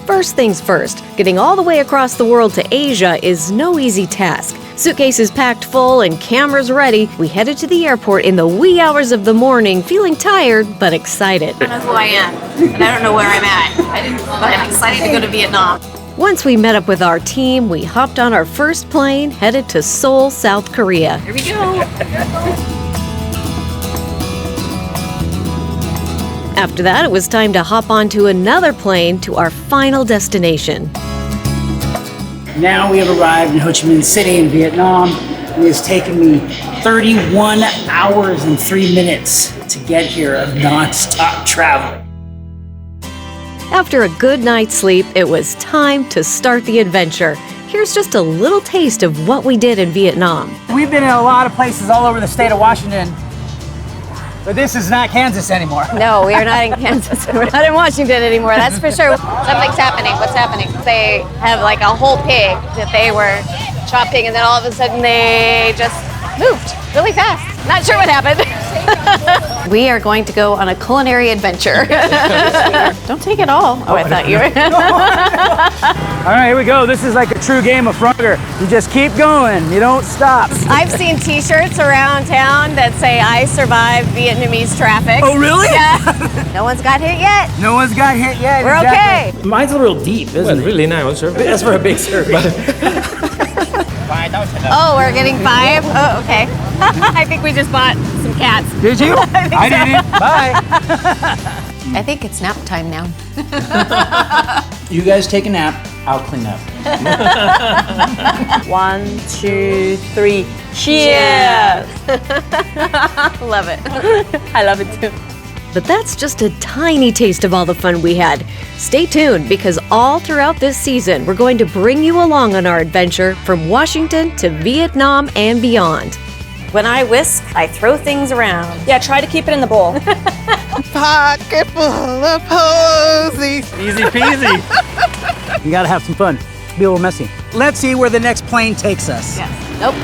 First things first, getting all the way across the world to Asia is no easy task. Suitcases packed full and cameras ready, we headed to the airport in the wee hours of the morning, feeling tired but excited. I don't know who I am, and I don't know where I'm at. But I'm excited to go to Vietnam. Once we met up with our team, we hopped on our first plane, headed to Seoul, South Korea. Here we go. After that, it was time to hop onto another plane to our final destination. Now we have arrived in Ho Chi Minh City in Vietnam. It has taken me 31 hours and 3 minutes to get here of non-stop travel. After a good night's sleep, it was time to start the adventure. Here's just a little taste of what we did in Vietnam. We've been in a lot of places all over the state of Washington, but this is not Kansas anymore. No, we are not in Kansas. We're not in Washington anymore, that's for sure. Something's happening. What's happening? They have like a whole pig that they were chopping, and then all of a sudden they just moved really fast. Not sure what happened. We are going to go on a culinary adventure. Don't take it all. Oh, I thought you were. All right, here we go. This is like a true game of Frogger. You just keep going. You don't stop. I've seen t-shirts around town that say, "I survived Vietnamese traffic." Oh, really? Yeah. No one's got hit yet. No one's got hit yet. We're exactly. okay. Mine's a little deep, isn't it? Really nice, sir. That's for a big serving. Oh, we're getting 5? Oh, okay. I think we just bought some cats. Did you? I didn't. Bye. I think it's nap time now. You guys take a nap. I'll clean up. 1, 2, 3, cheers! Love it. I love it too. But that's just a tiny taste of all the fun we had. Stay tuned, because all throughout this season, we're going to bring you along on our adventure from Washington to Vietnam and beyond. When I whisk, I throw things around. Yeah, try to keep it in the bowl. Pocket full of posies. Easy peasy. You gotta have some fun. Be a little messy. Let's see where the next plane takes us. Yes. Nope.